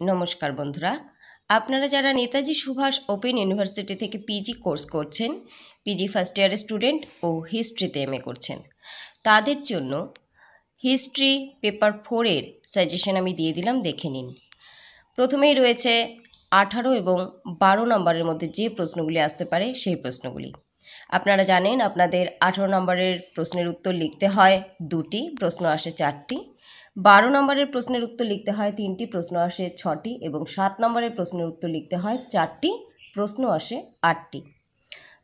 নমস্কার বন্ধুরা, আপনারা যারা নেতাজি সুভাষ ওপেন ইউনিভার্সিটি থেকে পিজি কোর্স করছেন, পিজি ফার্স্ট ইয়ারের স্টুডেন্ট ও হিস্ট্রিতে এমএ করছেন, তাদের জন্য হিস্ট্রি পেপার 4-এর সাজেশন আমি দিয়ে দিলাম, দেখে নিন। প্রথমেই রয়েছে 18 এবং 12 নম্বরের মধ্যে যে প্রশ্নগুলি আসতে পারে সেই প্রশ্নগুলি। আপনারা জানেন আপনাদের 18 নম্বরের প্রশ্নের উত্তর লিখতে হয় 2টি, প্রশ্ন আসে 4টি। 12 নম্বরের প্রশ্নের উত্তর লিখতে হয় 3টি, প্রশ্ন আসে 6টি, এবং 7 নম্বরের প্রশ্নের উত্তর লিখতে হয় 4টি, প্রশ্ন আসে 8টি।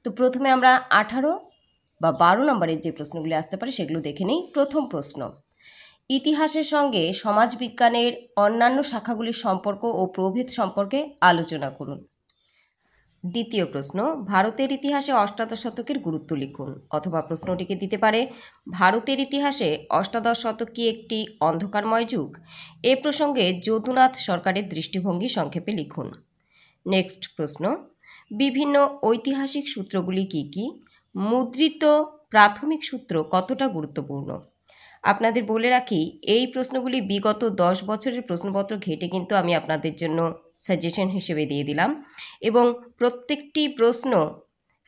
তো প্রথমে আমরা 18 বা 12 নম্বরের যে প্রশ্নগুলি আসতে পারে সেগুলো দেখে নিই। প্রথম প্রশ্ন, ইতিহাসের সঙ্গে সমাজবিজ্ঞানের অন্যান্য শাখাগুলির সম্পর্ক ও প্রভেদ সম্পর্কে আলোচনা করুন। দ্বিতীয় প্রশ্ন, ভারতের ইতিহাসে অষ্টাদশ শতকের গুরুত্ব লিখুন। অথবা প্রশ্নটিকে দিতে পারে, ভারতের ইতিহাসে অষ্টাদশ শতক কি একটি অন্ধকারময় যুগ? এ প্রসঙ্গে যদুনাথ সরকারের দৃষ্টিভঙ্গি সংক্ষেপে লিখুন। নেক্সট প্রশ্ন, বিভিন্ন ঐতিহাসিক সূত্রগুলি কি কি? মুদ্রিত প্রাথমিক সূত্র কতটা গুরুত্বপূর্ণ? আপনাদের বলে রাখি, এই প্রশ্নগুলি বিগত 10 বছরের প্রশ্নপত্র ঘেটে কিন্তু আমি আপনাদের জন্য সাজেশন হিসেবে দিয়ে দিলাম, এবং প্রত্যেকটি প্রশ্ন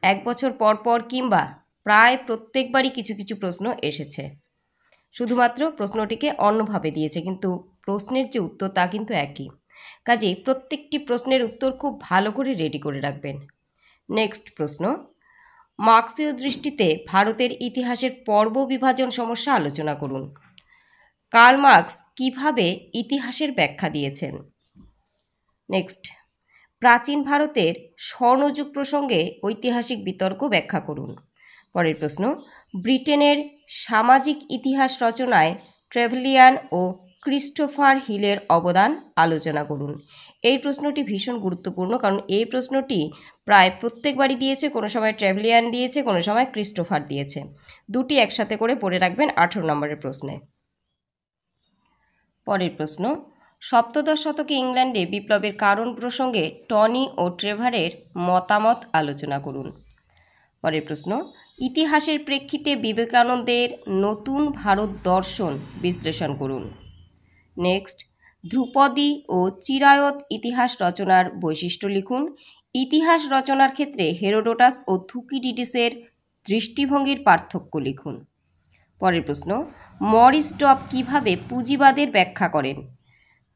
1 বছর পর পর কিংবা প্রায় প্রত্যেকবারই কিছু কিছু প্রশ্ন এসেছে। শুধুমাত্র প্রশ্নটিকে অন্যভাবে দিয়েছে, কিন্তু প্রশ্নের যে উত্তর তা কিন্তু একই। কাজেই প্রত্যেকটি প্রশ্নের উত্তর খুব ভালো করে রেডি করে রাখবেন। নেক্সট প্রশ্ন, মার্ক্সীয় দৃষ্টিতে ভারতের ইতিহাসের পর্ব বিভাজন সমস্যা আলোচনা করুন। কার্ল মার্ক্স কীভাবে ইতিহাসের ব্যাখ্যা দিয়েছেন? নেক্সট, প্রাচীন ভারতের স্বর্ণযুগ প্রসঙ্গে ঐতিহাসিক বিতর্ক ব্যাখ্যা করুন। পরের প্রশ্ন, ব্রিটেনের সামাজিক ইতিহাস রচনায় ট্রেভেলিয়ান ও ক্রিস্টোফার হিলের অবদান আলোচনা করুন। এই প্রশ্নটি ভীষণ গুরুত্বপূর্ণ, কারণ এই প্রশ্নটি প্রায় প্রত্যেকবারই দিয়েছে, কোনো সময় ট্রেভেলিয়ান দিয়েছে, কোনো সময় ক্রিস্টোফার দিয়েছে। দুটি একসাথে করে পড়ে রাখবেন 18 নম্বরের প্রশ্নে। পরের প্রশ্ন, সপ্তদশ শতকে ইংল্যান্ডে বিপ্লবের কারণ প্রসঙ্গে টনি ও ট্রেভারের মতামত আলোচনা করুন। পরের প্রশ্ন, ইতিহাসের প্রেক্ষিতে বিবেকানন্দের নতুন ভারত দর্শন বিশ্লেষণ করুন। নেক্সট, ধ্রুপদী ও চিরায়ত ইতিহাস রচনার বৈশিষ্ট্য লিখুন। ইতিহাস রচনার ক্ষেত্রে হেরোডোটাস ও থুকিডিডিসের দৃষ্টিভঙ্গির পার্থক্য লিখুন। পরের প্রশ্ন, মরিস ডব কীভাবে পুঁজিবাদের ব্যাখ্যা করেন?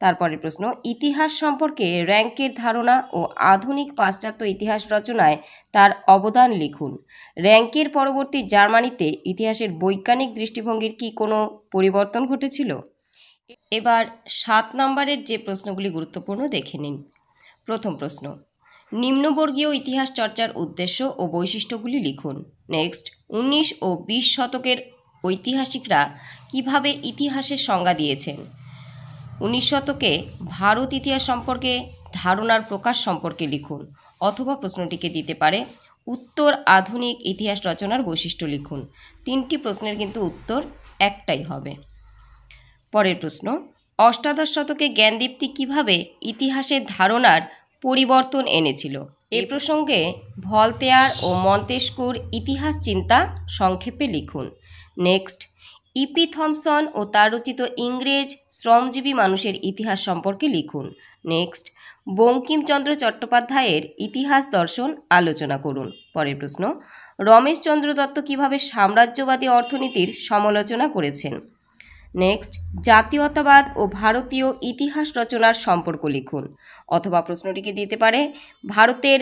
তারপরের প্রশ্ন, ইতিহাস সম্পর্কে র্যাঙ্কের ধারণা ও আধুনিক পাশ্চাত্য ইতিহাস রচনায় তার অবদান লিখুন। র্যাঙ্কের পরবর্তী জার্মানিতে ইতিহাসের বৈজ্ঞানিক দৃষ্টিভঙ্গির কি কোনো পরিবর্তন ঘটেছিল? এবার 7 নম্বরের যে প্রশ্নগুলি গুরুত্বপূর্ণ দেখে নিন। প্রথম প্রশ্ন, নিম্নবর্গীয় ইতিহাস চর্চার উদ্দেশ্য ও বৈশিষ্ট্যগুলি লিখুন। নেক্সট, 19 ও 20 শতকের ঐতিহাসিকরা কিভাবে ইতিহাসের সংজ্ঞা দিয়েছেন? 19 শতকে ভারত ইতিহাস সম্পর্কে ধারণার প্রকাশ সম্পর্কে লিখুন। অথবা প্রশ্নটিকে দিতে পারে, উত্তর আধুনিক ইতিহাস রচনার বৈশিষ্ট্য লিখুন। 3টি প্রশ্নের কিন্তু উত্তর একটাই হবে। পরের প্রশ্ন, অষ্টাদশ শতকে জ্ঞানদীপ্তি কিভাবে ইতিহাসের ধারণার পরিবর্তন এনেছিল? এ প্রসঙ্গে ভলতেয়ার ও মন্তেস্কুর ইতিহাস চিন্তা সংক্ষেপে লিখুন। নেক্সট, ইপি থমসন ও তার রচিত ইংরেজ শ্রমজীবী মানুষের ইতিহাস সম্পর্কে লিখুন। নেক্সট, বঙ্কিমচন্দ্র চট্টোপাধ্যায়ের ইতিহাস দর্শন আলোচনা করুন। পরের প্রশ্ন, রমেশচন্দ্র দত্ত কিভাবে সাম্রাজ্যবাদী অর্থনীতির সমালোচনা করেছেন? নেক্সট, জাতীয়তাবাদ ও ভারতীয় ইতিহাস রচনার সম্পর্ক লিখুন। অথবা প্রশ্নটিকে দিতে পারে, ভারতের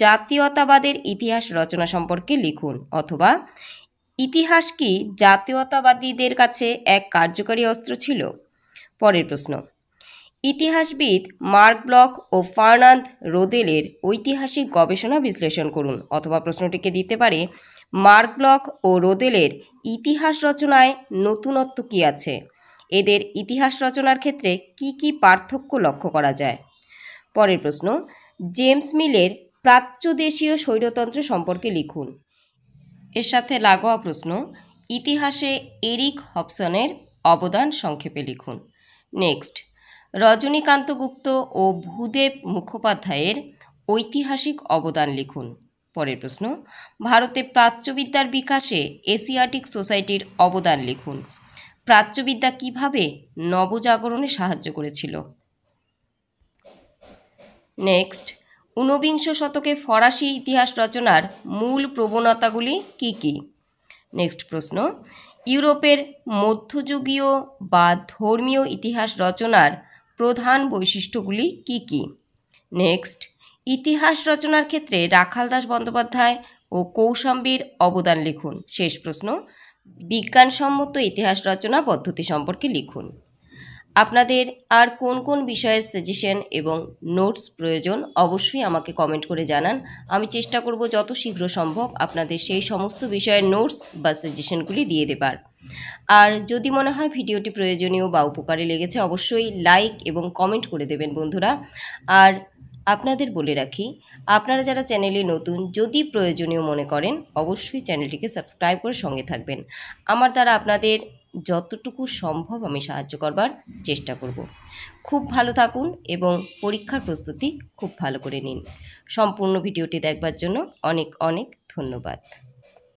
জাতীয়তাবাদের ইতিহাস রচনা সম্পর্কে লিখুন। অথবা ইতিহাস কি জাতীয়তাবাদীদের কাছে এক কার্যকরী অস্ত্র ছিল? পরের প্রশ্ন, ইতিহাসবিদ মার্ক ব্লক ও ফার্নান্দ রোদেলের ঐতিহাসিক গবেষণা বিশ্লেষণ করুন। অথবা প্রশ্নটিকে দিতে পারে, মার্ক ব্লক ও রোদেলের ইতিহাস রচনায় নতুনত্ব কী আছে? এদের ইতিহাস রচনার ক্ষেত্রে কি কি পার্থক্য লক্ষ্য করা যায়? পরের প্রশ্ন, জেমস মিলের প্রাচ্যদেশীয় স্বৈরতন্ত্র সম্পর্কে লিখুন। এর সাথে লাগোয়া প্রশ্ন, ইতিহাসে এরিক হবসনের অবদান সংক্ষেপে লিখুন। নেক্সট, রজনীকান্ত গুপ্ত ও ভূদেব মুখোপাধ্যায়ের ঐতিহাসিক অবদান লিখুন। পরের প্রশ্ন, ভারতে প্রাচ্যবিদ্যার বিকাশে এশিয়াটিক সোসাইটির অবদান লিখুন। প্রাচ্যবিদ্যা কিভাবে নবজাগরণে সাহায্য করেছিল? নেক্সট, ঊনবিংশ শতকে ফরাসি ইতিহাস রচনার মূল প্রবণতাগুলি কি কি? নেক্সট প্রশ্ন, ইউরোপের মধ্যযুগীয় বা ধর্মীয় ইতিহাস রচনার প্রধান বৈশিষ্ট্যগুলি কি কি? নেক্সট, ইতিহাস রচনার ক্ষেত্রে রাখালদাস বন্দ্যোপাধ্যায় ও কৌশাম্বীর অবদান লিখুন। শেষ প্রশ্ন, বিজ্ঞানসম্মত ইতিহাস রচনা পদ্ধতি সম্পর্কে লিখুন। আপনাদের আর কোন কোন বিষয়ের সাজেশন এবং নোটস প্রয়োজন অবশ্যই আমাকে কমেন্ট করে জানান। আমি চেষ্টা করব যত শীঘ্র সম্ভব আপনাদের সেই সমস্ত বিষয়ের নোটস বা সাজেশনগুলি দিয়ে দেবার। আর যদি মনে হয় ভিডিওটি প্রয়োজনীয় বা উপকারে লেগেছে অবশ্যই লাইক এবং কমেন্ট করে দেবেন বন্ধুরা। আর আপনাদের বলে রাখি, আপনারা যারা চ্যানেলে নতুন যদি প্রয়োজনীয় মনে করেন অবশ্যই চ্যানেলটিকে সাবস্ক্রাইব করে সঙ্গে থাকবেন। আমার দ্বারা আপনাদের যতটুকু সম্ভব আমি সাহায্য করবার চেষ্টা করব। খুব ভালো থাকুন এবং পরীক্ষার প্রস্তুতি খুব ভালো করে নিন। সম্পূর্ণ ভিডিওটি দেখবার জন্য অনেক অনেক ধন্যবাদ।